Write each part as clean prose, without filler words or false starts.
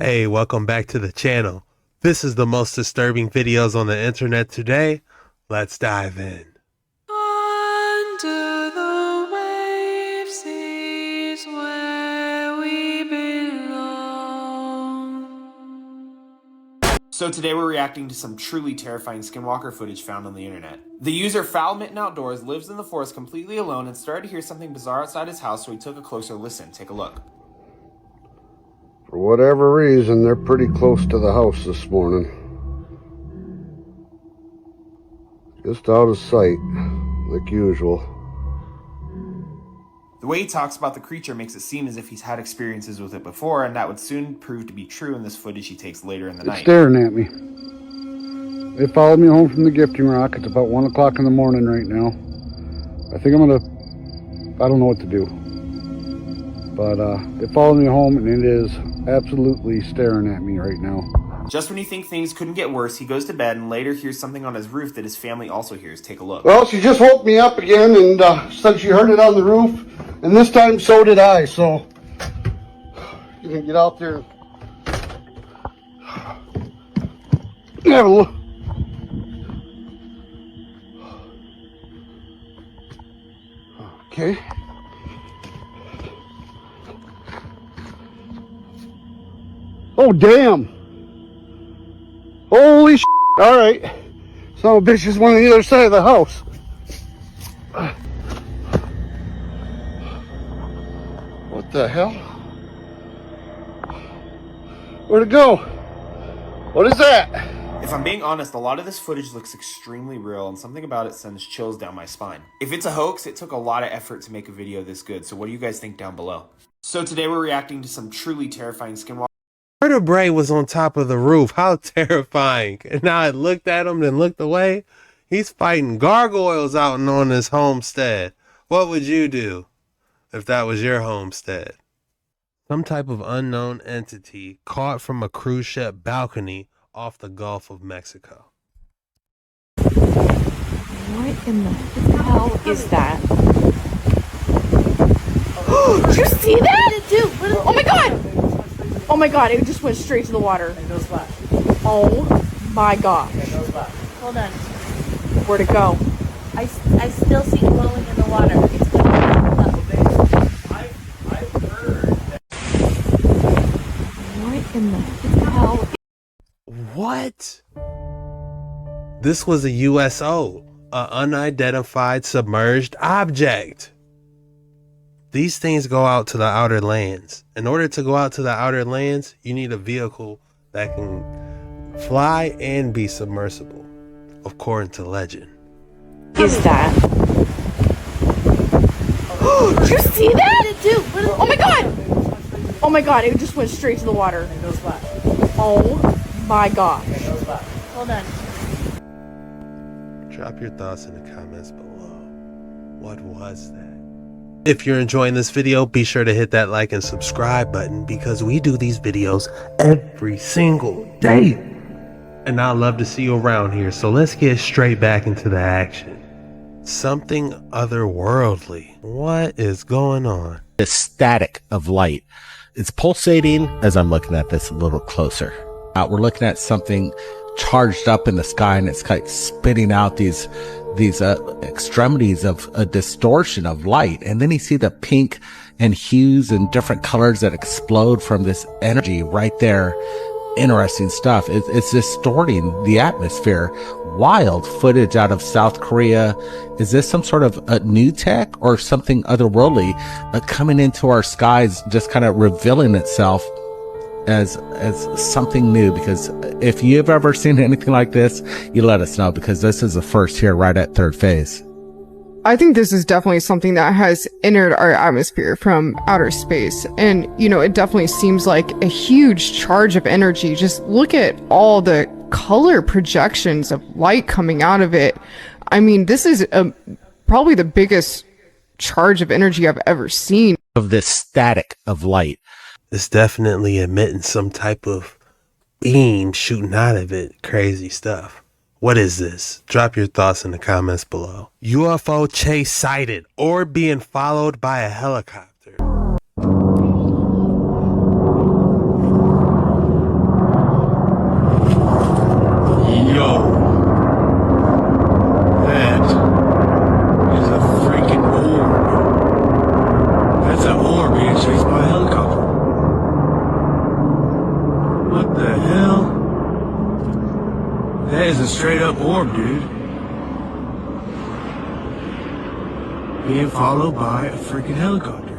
Hey, welcome back to the channel. This is the most disturbing videos on the internet today. Let's dive in. Under the waves is where we belong. So today we're reacting to some truly terrifying Skinwalker footage found on the internet. The user Foul Mitten Outdoors lives in the forest completely alone and started to hear something bizarre outside his house, so he took a closer listen. Take a look. For whatever reason, they're pretty close to the house this morning. Just out of sight, like usual. The way he talks about the creature makes it seem as if he's had experiences with it before, and that would soon prove to be true in this footage he takes later in the night. It's staring at me. They followed me home from the gifting rock. It's about 1 o'clock in the morning right now. I think I don't know what to do. But they followed me home, and it is absolutely staring at me right now. Just when you think things couldn't get worse, he goes to bed and later hears something on his roof that his family also hears. Take a look. Well, she just woke me up again and said she heard it on the roof, and this time so did I, so you can get out there and have a look. Okay. Oh, damn. Holy shit. All right. Son of a bitch is one on the other side of the house. What the hell? Where'd it go? What is that? If I'm being honest, a lot of this footage looks extremely real, and something about it sends chills down my spine. If it's a hoax, it took a lot of effort to make a video this good, so what do you guys think down below? So today we're reacting to some truly terrifying Skinwalker. Vertebrae was on top of the roof. How terrifying. And now I looked at him, then looked away. He's fighting gargoyles out on his homestead. What would you do if that was your homestead? Some type of unknown entity caught from a cruise ship balcony off the Gulf of Mexico. What in the hell is that? Did you see that? Oh my god! Oh my god, it just went straight to the water. Oh my gosh. Hold on. Where'd it go? I still see glowing in the water. It's going I've heard that. What in the hell? What? This was a USO, an unidentified submerged object. These things go out to the outer lands. In order to go out to the outer lands, you need a vehicle that can fly and be submersible, according to legend. Is that? Did you see that? Oh my god! Oh my god, it just went straight to the water. Oh my gosh. Hold on. Drop your thoughts in the comments below. What was that? If you're enjoying this video, be sure to hit that like and subscribe button because we do these videos every single day. And I'd love to see you around here, so let's get straight back into the action. Something otherworldly. What is going on? The static of light. It's pulsating as I'm looking at this a little closer. We're looking at something charged up in the sky, and it's kind of spitting out these extremities of a distortion of light. And then you see the pink and hues and different colors that explode from this energy right there. Interesting stuff. It's distorting the atmosphere. Wild footage out of South Korea. Is this some sort of a new tech or something otherworldly coming into our skies, just kind of revealing itself as something new? Because if you've ever seen anything like this, you let us know, because this is the first here right at Third Phase. I think this is definitely something that has entered our atmosphere from outer space. And, you know, it definitely seems like a huge charge of energy. Just look at all the color projections of light coming out of it. I mean, this is probably the biggest charge of energy I've ever seen. Of this static of light. It's definitely emitting some type of beam shooting out of it. Crazy stuff. What is this? Drop your thoughts in the comments below. UFO chase sighted or being followed by a helicopter. That is a straight up orb, dude. Being followed by a freaking helicopter.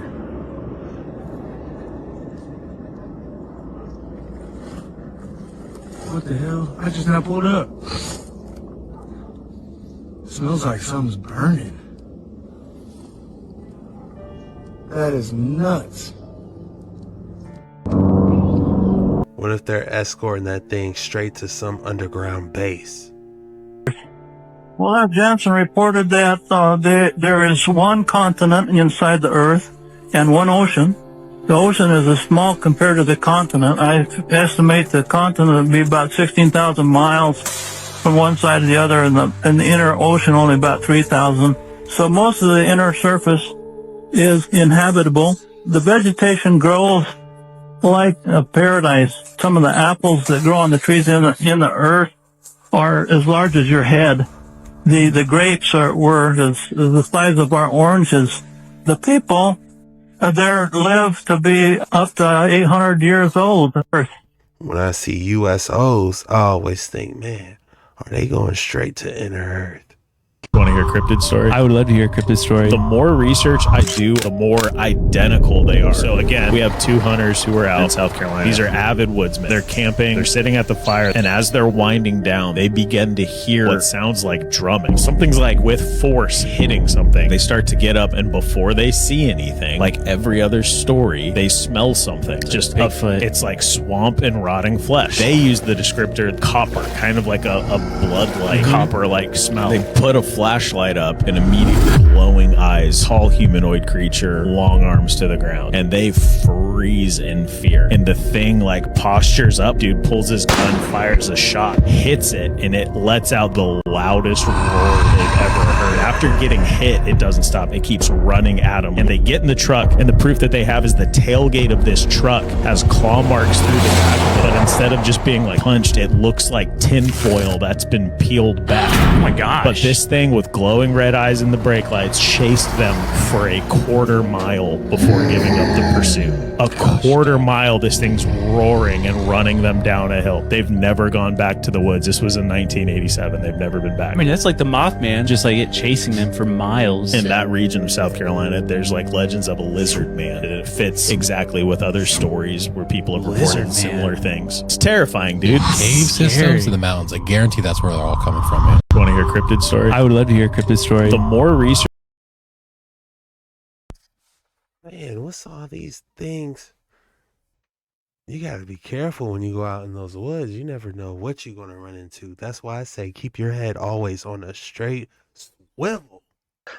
What the hell? I just now pulled up. Smells like something's burning. That is nuts. What if they're escorting that thing straight to some underground base? Well, Jansen reported that there is one continent inside the Earth and one ocean. The ocean is small compared to the continent. I estimate the continent to be about 16,000 miles from one side to the other, and the inner ocean only about 3,000. So most of the inner surface is inhabitable. The vegetation grows like a paradise. Some of the apples that grow on the trees in the earth are as large as your head. The grapes were the size of our oranges. The people there live to be up to 800 years old. When I see USOs, I always think, man, are they going straight to inner Earth? Want to hear a cryptid story? I would love to hear a cryptid story. The more research I do, the more identical they are. So again, we have two hunters who are out in South Carolina. These are avid woodsmen. They're camping, they're sitting at the fire, and as they're winding down, they begin to hear what sounds like drumming. Something's like with force hitting something. They start to get up, and before they see anything, like every other story, they smell something. Just Bigfoot. It's like swamp and rotting flesh. They use the descriptor copper, kind of like a blood-like copper-like smell. They put a flashlight up and immediately glowing eyes, tall humanoid creature, long arms to the ground, and they freeze in fear. And the thing like postures up, dude, pulls his gun, fires a shot, hits it, and it lets out the loudest roar they've ever heard. After getting hit, it doesn't stop. It keeps running at them, and they get in the truck, and the proof that they have is the tailgate of this truck has claw marks through the back of it, but instead of just being like punched, it looks like tinfoil that's been peeled back. Oh my gosh. But this thing with glowing red eyes and the brake lights chased them for a quarter mile before giving up the pursuit. A quarter mile, this thing's roaring and running them down a hill. They've never gone back to the woods. This was in 1987. They've never been back. I mean, that's like the Moth Man, just like it chasing them for miles. In that region of South Carolina, there's like legends of a lizard man, and it fits exactly with other stories where people have reported similar things. It's terrifying, dude. Cave systems in the mountains. I guarantee that's where they're all coming from, man. You want to hear a cryptid story? I would love to hear a cryptid story. The more research. Man, what's all these things? You gotta be careful when you go out in those woods. You never know what you're gonna run into. That's why I say keep your head always on a straight swivel.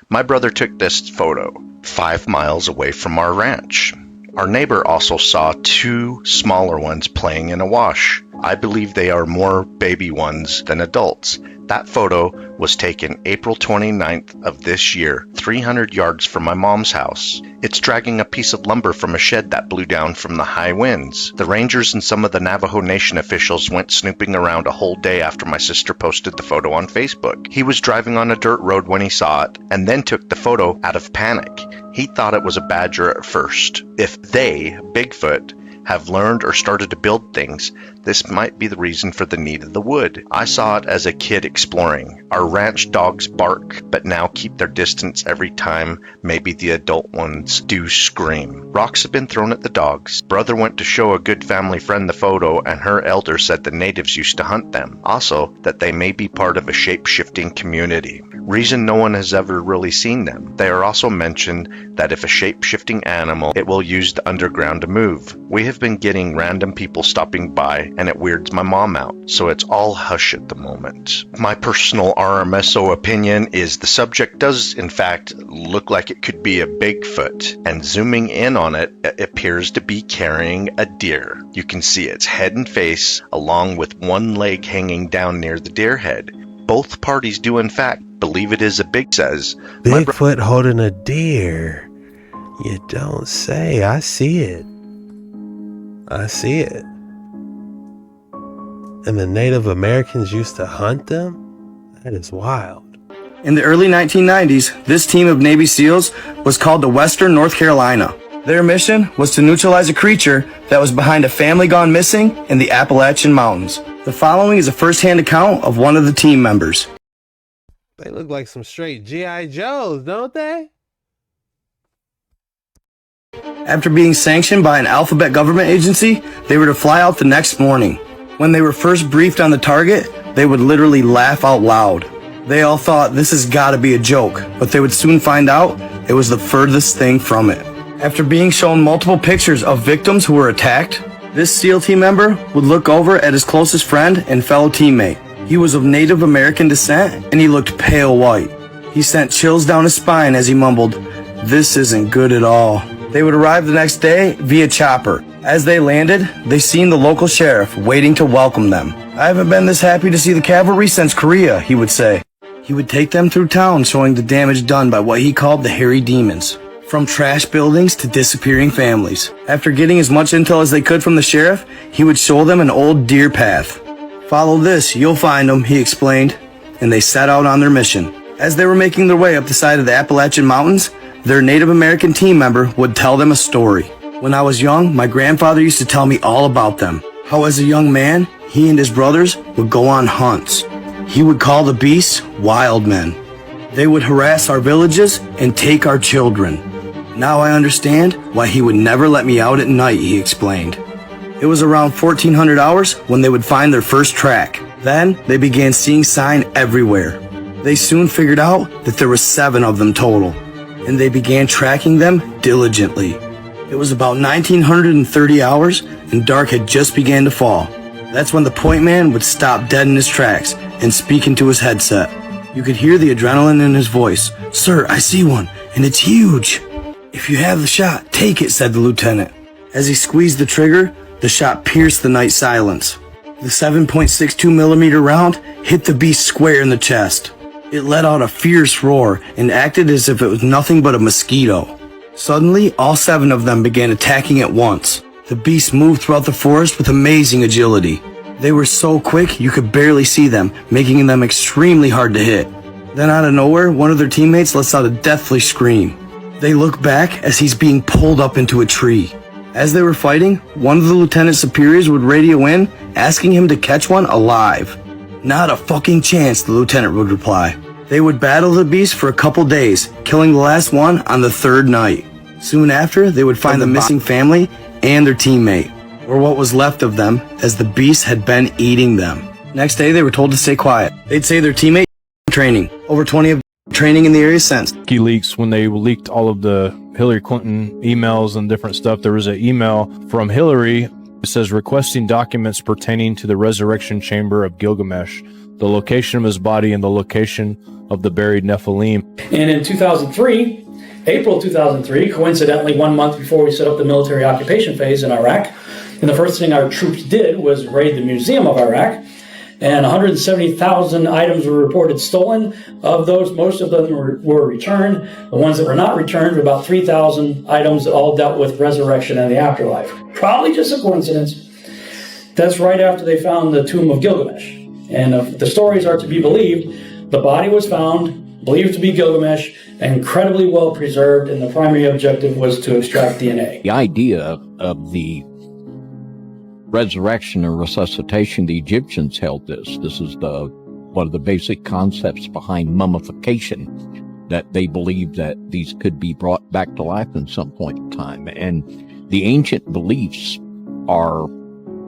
My brother took this photo 5 miles away from our ranch. Our neighbor also saw 2 smaller ones playing in a wash. I believe they are more baby ones than adults. That photo was taken April 29th of this year, 300 yards from my mom's house. It's dragging a piece of lumber from a shed that blew down from the high winds. The rangers and some of the Navajo Nation officials went snooping around a whole day after my sister posted the photo on Facebook. He was driving on a dirt road when he saw it, and then took the photo out of panic. He thought it was a badger at first. If they, Bigfoot, have learned or started to build things, this might be the reason for the need of the wood. I saw it as a kid exploring. Our ranch dogs bark, but now keep their distance every time maybe the adult ones do scream. Rocks have been thrown at the dogs. Brother went to show a good family friend the photo, and her elder said the natives used to hunt them. Also, that they may be part of a shape-shifting community. Reason no one has ever really seen them. They are also mentioned that if a shape-shifting animal, it will use the underground to move. We have been getting random people stopping by, and it weirds my mom out, so it's all hush at the moment. My personal RMSO opinion is the subject does in fact look like it could be a Bigfoot, and zooming in on it, it appears to be carrying a deer. You can see its head and face, along with one leg hanging down near the deer head. Both parties do in fact believe it is a says Bigfoot holding a deer. You don't say. I see it. I see it. And the Native Americans used to hunt them? That is wild. In the early 1990s, this team of Navy SEALs was called to Western North Carolina. Their mission was to neutralize a creature that was behind a family gone missing in the Appalachian Mountains. The following is a first-hand account of one of the team members. They look like some straight G.I. Joes, don't they? After being sanctioned by an alphabet government agency, they were to fly out the next morning. When they were first briefed on the target, they would literally laugh out loud. They all thought this has got to be a joke, but they would soon find out it was the furthest thing from it. After being shown multiple pictures of victims who were attacked, this SEAL team member would look over at his closest friend and fellow teammate. He was of Native American descent and he looked pale white. He sent chills down his spine as he mumbled, "This isn't good at all." They would arrive the next day via chopper. As they landed, they seen the local sheriff waiting to welcome them. "I haven't been this happy to see the cavalry since Korea," he would say. He would take them through town showing the damage done by what he called the hairy demons. From trash buildings to disappearing families. After getting as much intel as they could from the sheriff, he would show them an old deer path. "Follow this, you'll find them," he explained. And they set out on their mission. As they were making their way up the side of the Appalachian Mountains, their Native American team member would tell them a story. "When I was young, my grandfather used to tell me all about them. How as a young man, he and his brothers would go on hunts. He would call the beasts wild men. They would harass our villages and take our children. Now I understand why he would never let me out at night," he explained. It was around 1400 hours when they would find their first track. Then they began seeing sign everywhere. They soon figured out that there were 7 of them total, and they began tracking them diligently. It was about 1930 hours and dark had just began to fall. That's when the point man would stop dead in his tracks and speak into his headset. You could hear the adrenaline in his voice. "Sir, I see one, and it's huge." "If you have the shot, take it," said the lieutenant. As he squeezed the trigger, the shot pierced the night silence. The 7.62 millimeter round hit the beast square in the chest. It let out a fierce roar and acted as if it was nothing but a mosquito. Suddenly, all 7 of them began attacking at once. The beast moved throughout the forest with amazing agility. They were so quick you could barely see them, making them extremely hard to hit. Then out of nowhere, one of their teammates lets out a deathly scream. They look back as he's being pulled up into a tree. As they were fighting, one of the lieutenant superiors would radio in, asking him to catch one alive. "Not a fucking chance," the lieutenant would reply. They would battle the beast for a couple days, killing the last one on the 3rd night. Soon after, they would find the missing family and their teammate, or what was left of them, as the beast had been eating them. Next day, they were told to stay quiet. They'd say their teammate training. Over 20 of training in the area since. WikiLeaks, when they leaked all of the Hillary Clinton emails and different stuff, there was an email from Hillary. It says, requesting documents pertaining to the resurrection chamber of Gilgamesh, the location of his body and the location of the buried Nephilim. And in 2003, April 2003, coincidentally 1 month before we set up the military occupation phase in Iraq, and the first thing our troops did was raid the Museum of Iraq, and 170,000 items were reported stolen. Of those, most of them were returned. The ones that were not returned were about 3,000 items that all dealt with resurrection and the afterlife. Probably just a coincidence. That's right after they found the tomb of Gilgamesh. And if the stories are to be believed, the body was found, believed to be Gilgamesh, incredibly well preserved, and the primary objective was to extract DNA. The idea of the resurrection or resuscitation, the Egyptians held this. This is one of the basic concepts behind mummification, that they believed that these could be brought back to life in some point in time. And the ancient beliefs are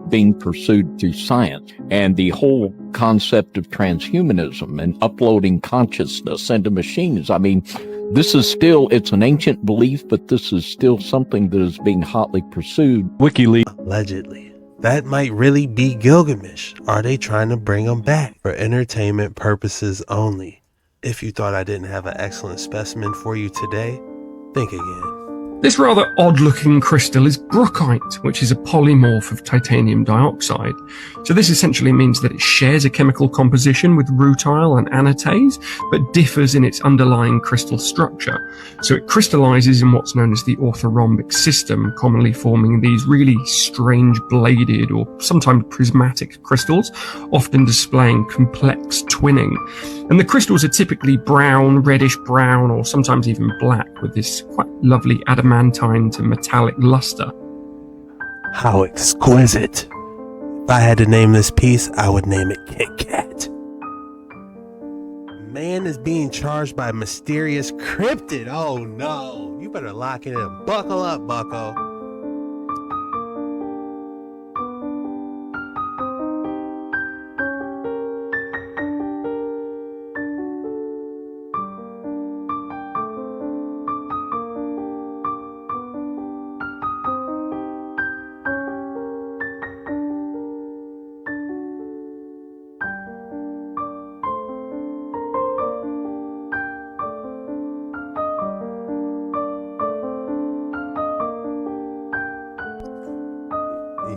being pursued through science. And the whole concept of transhumanism and uploading consciousness into machines, I mean, this is still, it's an ancient belief, but this is still something that is being hotly pursued. WikiLeaks. Allegedly. That might really be Gilgamesh. Are they trying to bring him back for entertainment purposes only? If you thought I didn't have an excellent specimen for you today, think again. This rather odd-looking crystal is Brokite, which is a polymorph of titanium dioxide. So this essentially means that it shares a chemical composition with rutile and anatase, but differs in its underlying crystal structure. So it crystallizes in what's known as the orthorhombic system, commonly forming these really strange bladed or sometimes prismatic crystals, often displaying complex twinning. And the crystals are typically brown, reddish brown, or sometimes even black, with this quite lovely adamantine to metallic luster. How exquisite. I had to name this piece, I would name it Kit Kat. Man is being charged by mysterious cryptid. Oh no. You better lock it in. Buckle up, bucko.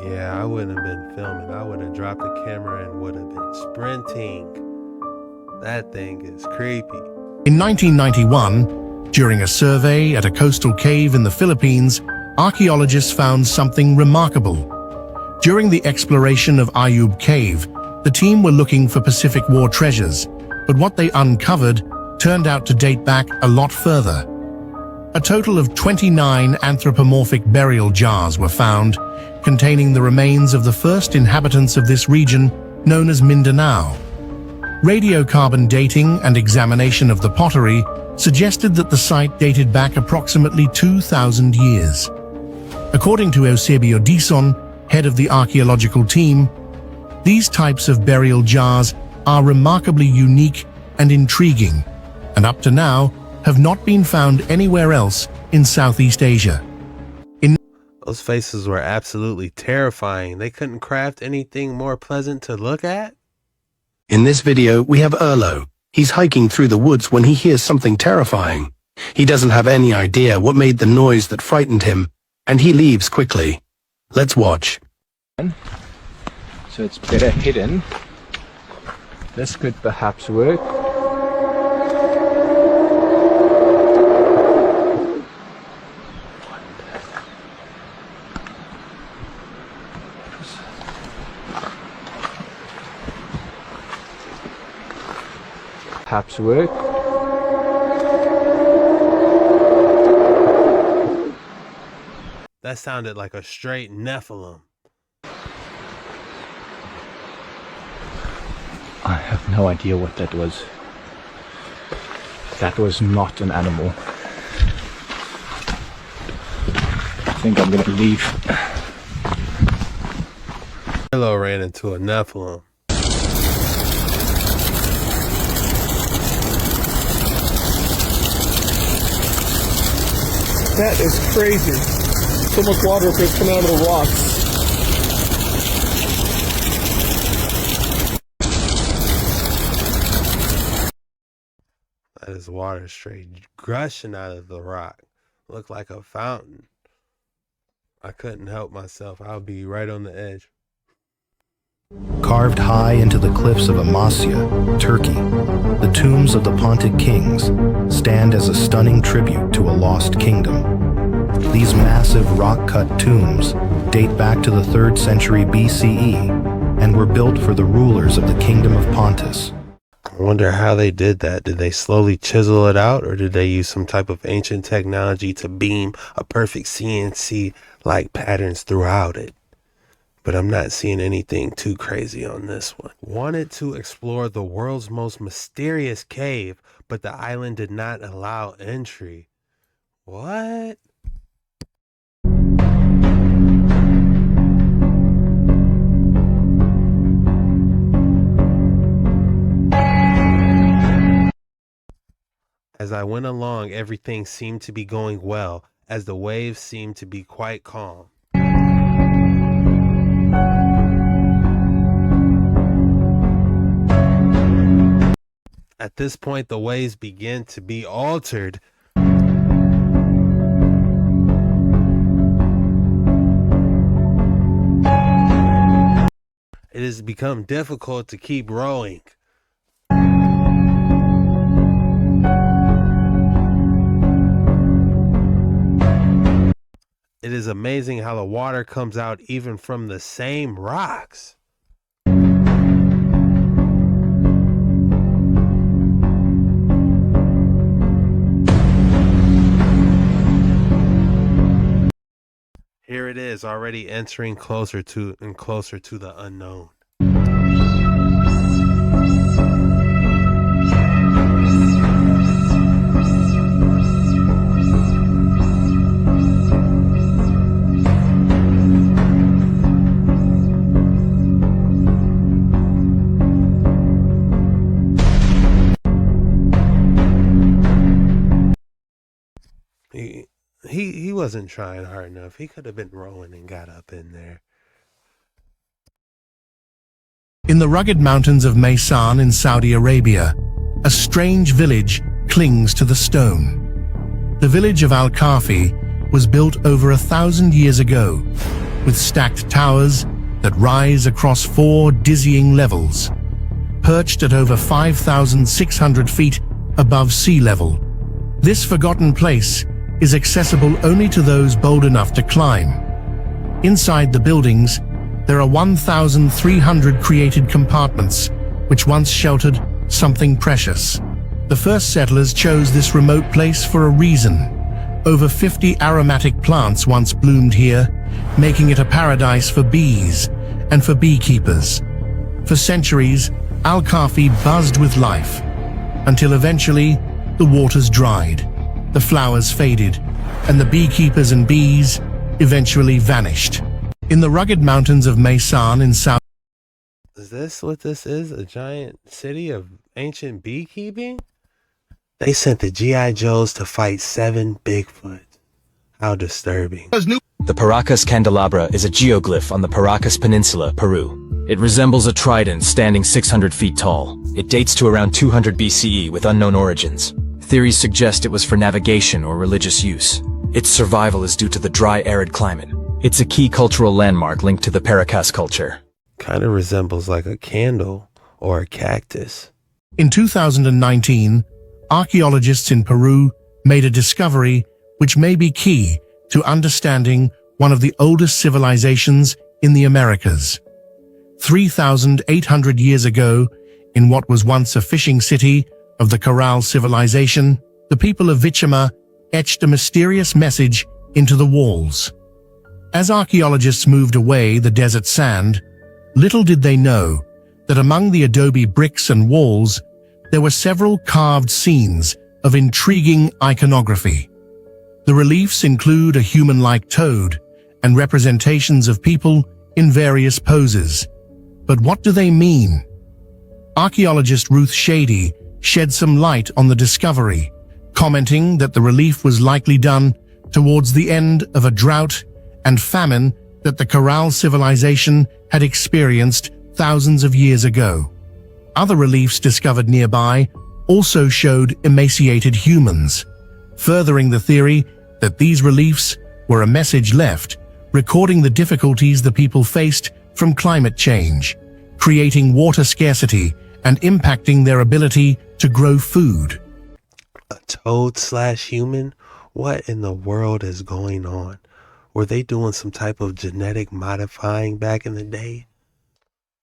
Yeah, I wouldn't have been filming. I would have dropped the camera and would have been sprinting. That thing is creepy. In 1991, during a survey at a coastal cave in the Philippines, archaeologists found something remarkable. During the exploration of Ayub Cave, the team were looking for Pacific War treasures, but what they uncovered turned out to date back a lot further. A total of 29 anthropomorphic burial jars were found, containing the remains of the first inhabitants of this region, known as Mindanao. Radiocarbon dating and examination of the pottery suggested that the site dated back approximately 2,000 years. According to Eusebio Dison, head of the archaeological team, these types of burial jars are remarkably unique and intriguing, and up to now have not been found anywhere else in Southeast Asia. Those faces were absolutely terrifying. They couldn't craft anything more pleasant to look at? In this video, we have Erlo. He's hiking through the woods when he hears something terrifying. He doesn't have any idea what made the noise that frightened him, and he leaves quickly. Let's watch. So it's better hidden. This could perhaps work. Perhaps work. That sounded like a straight Nephilim. I have no idea what that was. That was not an animal. I think I'm gonna leave. Hello ran into a Nephilim. That is crazy. So much water is coming out of the rocks. That is water straight gushing out of the rock. Looked like a fountain. I couldn't help myself. I'll be right on the edge. Carved high into the cliffs of Amasya, Turkey, the tombs of the Pontic kings stand as a stunning tribute to a lost kingdom. These massive rock-cut tombs date back to the 3rd century BCE and were built for the rulers of the kingdom of Pontus. I wonder how they did that. Did they slowly chisel it out, or did they use some type of ancient technology to beam a perfect CNC-like patterns throughout it? But I'm not seeing anything too crazy on this one. Wanted to explore the world's most mysterious cave, but the island did not allow entry. What? As I went along, everything seemed to be going well, as the waves seemed to be quite calm. At this point, the waves began to be altered. It has become difficult to keep rowing. It is amazing how the water comes out even from the same rocks. Here it is. is already entering closer to and closer to the unknown. He wasn't trying hard enough. He could have been rolling and got up in there. In the rugged mountains of Maysan in Saudi Arabia, a strange village clings to the stone. The village of Al-Kafi was built over 1,000 years ago, with stacked towers that rise across 4 dizzying levels. Perched at over 5,600 feet above sea level, this forgotten place is accessible only to those bold enough to climb. Inside the buildings, there are 1,300 created compartments, which once sheltered something precious. The first settlers chose this remote place for a reason. Over 50 aromatic plants once bloomed here, making it a paradise for bees and for beekeepers. For centuries, Al-Kafi buzzed with life, until eventually the waters dried, the flowers faded, and the beekeepers and bees eventually vanished. In the rugged mountains of Maysan in South... Is this what this is? A giant city of ancient beekeeping? They sent the G.I. Joes to fight 7 Bigfoot. How disturbing. The Paracas candelabra is a geoglyph on the Paracas Peninsula, Peru. It resembles a trident standing 600 feet tall. It dates to around 200 BCE with unknown origins. Theories suggest it was for navigation or religious use. Its survival is due to the dry, arid climate. It's a key cultural landmark linked to the Paracas culture. Kind of resembles like a candle or a cactus. In 2019, archaeologists in Peru made a discovery which may be key to understanding one of the oldest civilizations in the Americas. 3,800 years ago, in what was once a fishing city of the Corral civilization, the people of Vichama etched a mysterious message into the walls. As archaeologists moved away the desert sand, little did they know that among the adobe bricks and walls, there were several carved scenes of intriguing iconography. The reliefs include a human-like toad and representations of people in various poses. But what do they mean? Archaeologist Ruth Shady shed some light on the discovery, commenting that the relief was likely done towards the end of a drought and famine that the Corral civilization had experienced thousands of years ago. Other reliefs discovered nearby also showed emaciated humans, furthering the theory that these reliefs were a message left, recording the difficulties the people faced from climate change, creating water scarcity and impacting their ability to grow food. A toad/human? What in the world is going on? Were they doing some type of genetic modifying back in the day?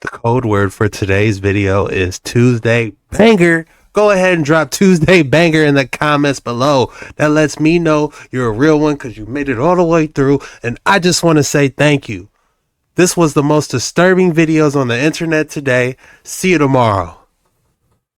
The code word for today's video is Tuesday Banger. Go ahead and drop Tuesday Banger in the comments below. That lets me know you're a real one because you made it all the way through. And I just want to say thank you. This was the most disturbing videos on the internet today. See you tomorrow.